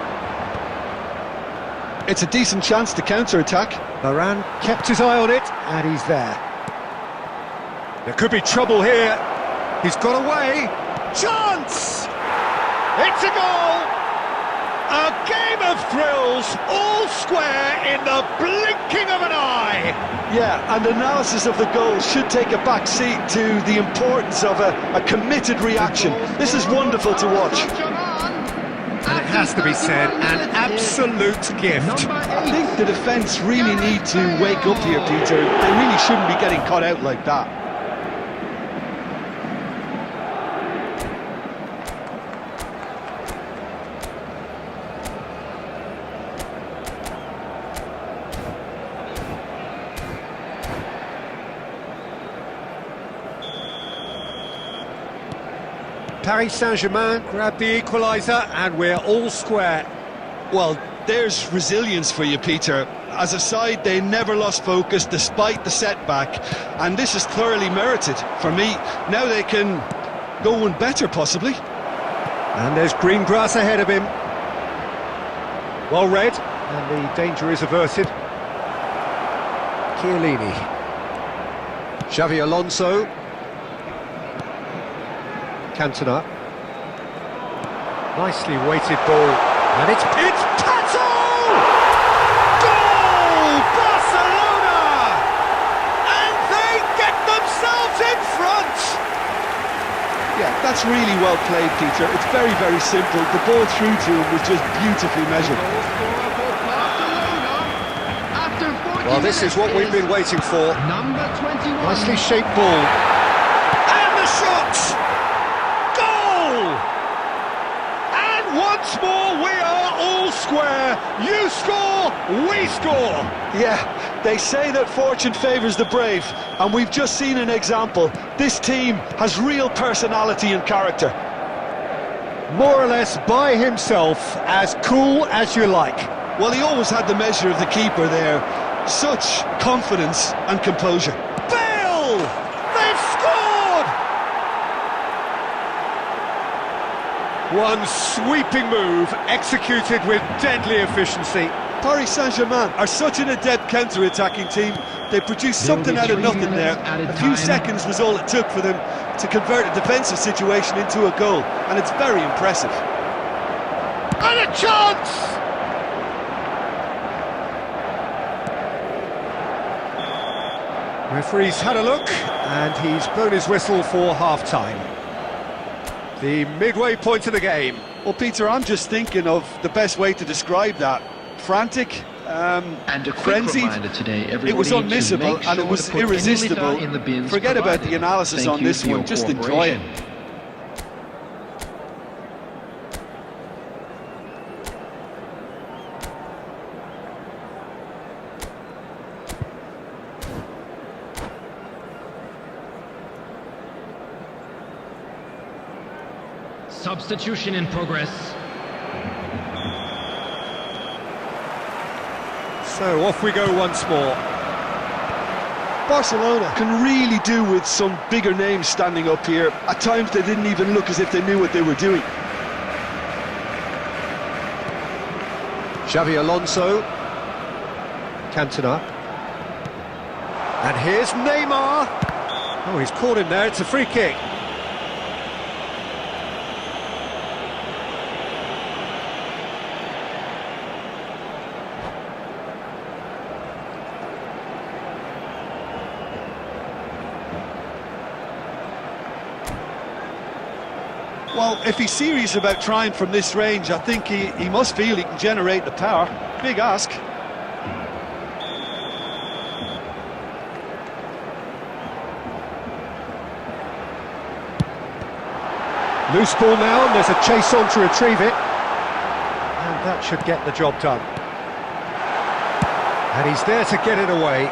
Speaker 3: It's a decent chance to counter-attack.
Speaker 1: Varane kept his eye on it, and he's there. There could be trouble here. He's got away. Chance! It's a goal! A game of thrills, all square in the blinking of an eye!
Speaker 3: Yeah, and analysis of the goal should take a back seat to the importance of a committed reaction. This is wonderful to watch.
Speaker 1: And it has to be said, an absolute gift.
Speaker 3: I think the defence really need to wake up here, Peter. They really shouldn't be getting caught out like that.
Speaker 1: Paris Saint-Germain grabbed the equaliser, and we're all square.
Speaker 3: Well, there's resilience for you, Peter. As a side, they never lost focus despite the setback, and this is thoroughly merited. For me, now they can go one better, possibly.
Speaker 1: And there's green grass ahead of him. Well read, and the danger is averted. Chiellini. Xavi Alonso. Cantona. Nicely weighted ball. And it's Pato! Goal! Barcelona! And they get themselves in front!
Speaker 3: Yeah, that's really well played, Peter. It's very, very simple. The ball through to him was just beautifully measured.
Speaker 1: Well, this is what we've been waiting for.
Speaker 5: Number 21.
Speaker 1: Nicely shaped ball. And the shot! Goal! And once more we are all square. You score, we score.
Speaker 3: Yeah, they say that fortune favours the brave, and we've just seen an example. This team has real personality and character.
Speaker 1: More or less by himself, as cool as you like.
Speaker 3: Well, he always had the measure of the keeper there. Such confidence and composure.
Speaker 1: Bale! They've scored! One sweeping move, executed with deadly efficiency.
Speaker 4: Paris Saint-Germain are such an adept counter-attacking team. They produced something out of nothing there. A few seconds was all it took for them to convert a defensive situation into a goal, and it's very impressive.
Speaker 1: And a chance! Referee's had a look, and he's blown his whistle for half-time. The midway point of the game.
Speaker 4: Well, Peter, I'm just thinking of the best way to describe that. Frantic,
Speaker 2: And a quick
Speaker 4: frenzied.
Speaker 2: reminder today, everybody,
Speaker 4: It was
Speaker 2: to
Speaker 4: unmissable
Speaker 2: make
Speaker 4: and it
Speaker 2: sure
Speaker 4: was
Speaker 2: to put any
Speaker 4: irresistible.
Speaker 2: litter in the bins
Speaker 4: Forget about
Speaker 2: provided.
Speaker 4: the analysis
Speaker 2: Thank
Speaker 4: on
Speaker 2: you
Speaker 4: this
Speaker 2: for your
Speaker 4: one, just enjoy it.
Speaker 2: cooperation.
Speaker 5: Substitution in progress.
Speaker 1: So off we go once more.
Speaker 4: Barcelona can really do with some bigger names standing up here. At times they didn't even look as if they knew what they were doing.
Speaker 1: Xavi Alonso. Cantona. And here's Neymar. Oh, he's caught him there, it's a free kick.
Speaker 4: Well, if he's serious about trying from this range, I think he must feel he can generate the power. Big ask.
Speaker 1: Loose ball now, and there's a chase on to retrieve it. And that should get the job done. And he's there to get it away.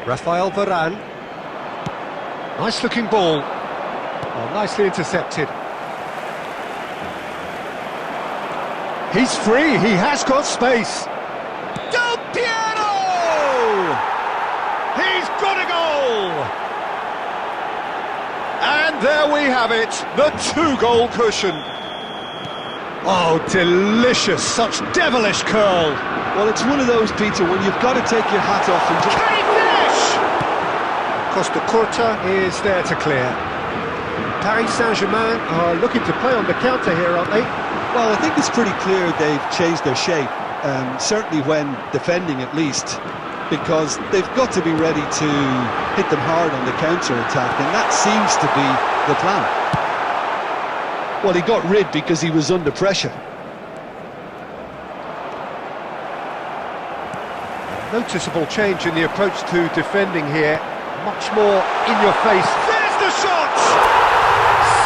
Speaker 1: Rafael Varane. Nice looking ball. Oh, nicely intercepted. He's free, he has got space. Del Piero! He's got a goal! And there we have it, the two-goal cushion. Oh, delicious, such devilish curl.
Speaker 4: Well, it's one of those, Peter, when you've got to take your hat off and just...
Speaker 1: Can he finish? Costa Curta is there to clear. Paris Saint-Germain are looking to play on the counter here, aren't they?
Speaker 3: Well, I think it's pretty clear they've changed their shape, certainly when defending at least, because they've got to be ready to hit them hard on the counter-attack, and that seems to be the plan.
Speaker 4: Well, he got rid because he was under pressure.
Speaker 1: Noticeable change in the approach to defending here. Much more in your face. There's the shot!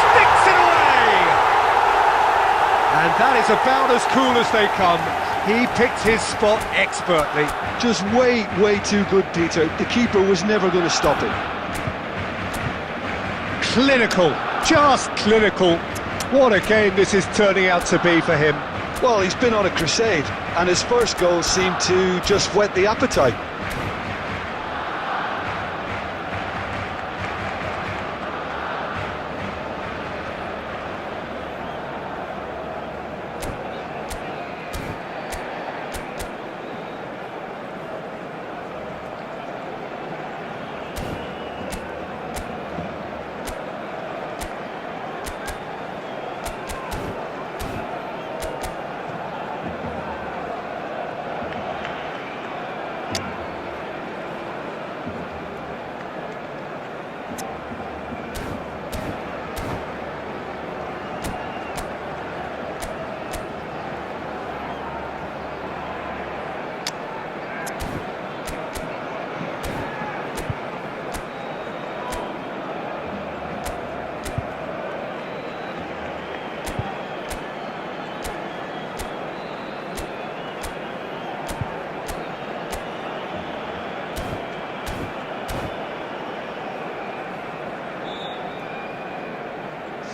Speaker 1: Sticks it away! And that is about as cool as they come. He picked his spot expertly.
Speaker 4: Just way too good, Peter. The keeper was never going to stop him.
Speaker 1: Clinical, just clinical. What a game this is turning out to be for him.
Speaker 4: Well, he's been on a crusade, and his first goal seemed to just whet the appetite.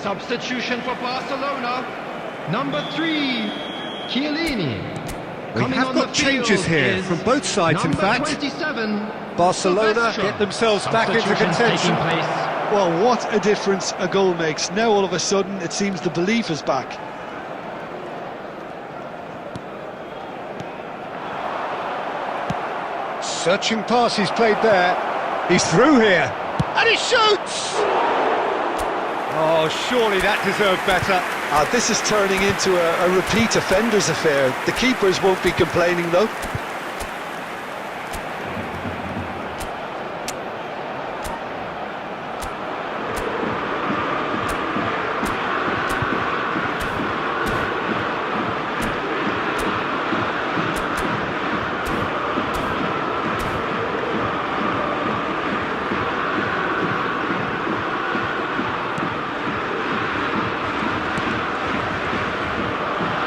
Speaker 5: Substitution for Barcelona. Number 3, Chiellini.
Speaker 1: We
Speaker 5: Coming
Speaker 1: have
Speaker 5: on
Speaker 1: got
Speaker 5: the
Speaker 1: changes
Speaker 5: field
Speaker 1: here
Speaker 5: is
Speaker 1: from both sides, in
Speaker 5: number
Speaker 1: fact.
Speaker 5: 27,
Speaker 1: Barcelona
Speaker 5: Silvestre.
Speaker 1: get themselves back into
Speaker 5: Substitution
Speaker 1: contention.
Speaker 5: taking place.
Speaker 3: Well, what a difference a goal makes. Now all of a sudden it seems the belief is back.
Speaker 1: Searching pass he's played there. He's through here. And he shoots! Oh, surely that deserved better.
Speaker 3: This is turning into a repeat offenders affair. The keepers won't be complaining though.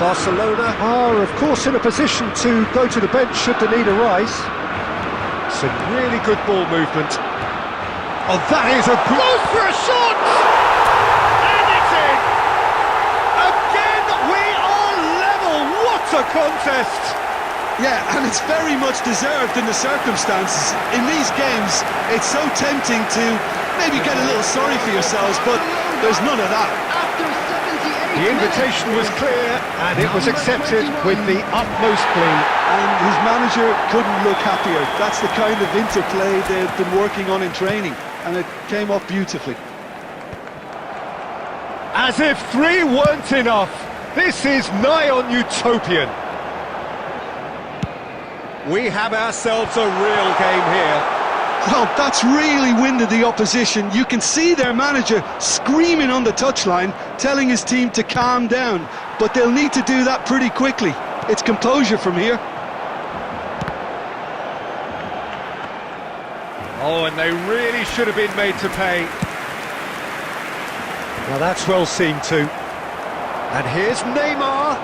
Speaker 1: Barcelona are, of course, in a position to go to the bench should the need arise. Some really good ball movement. Oh, that is a goes for a shot! And it's in! Again, we are level! What a contest!
Speaker 3: Yeah, and it's very much deserved in the circumstances. In these games, it's so tempting to maybe get a little sorry for yourselves, but there's none of that.
Speaker 5: After 78
Speaker 1: The invitation was clear, and it was accepted with the utmost glee.
Speaker 3: And his manager couldn't look happier. That's the kind of interplay they've been working on in training, and it came off beautifully.
Speaker 1: As if 3 weren't enough, this is nigh on utopian. We have ourselves a real game here.
Speaker 3: Well, that's really winded the opposition. You can see their manager screaming on the touchline, telling his team to calm down, but they'll need to do that pretty quickly. It's composure from here.
Speaker 1: Oh, and they really should have been made to pay. Well, that's well seen too. And here's Neymar.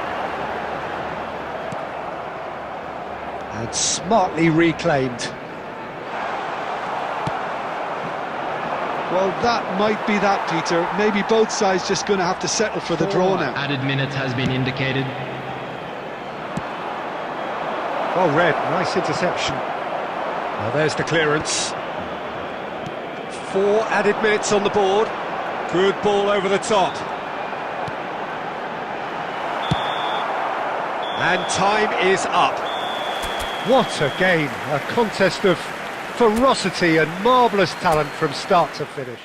Speaker 1: And smartly reclaimed.
Speaker 3: Well, that might be that, Peter. Maybe both sides just going to have to settle for the draw now.
Speaker 5: added minutes has been indicated.
Speaker 1: Well read, nice interception. Now there's the clearance. 4 added minutes on the board. Good ball over the top. And time is up. What a game, a contest of ferocity and marvellous talent from start to finish.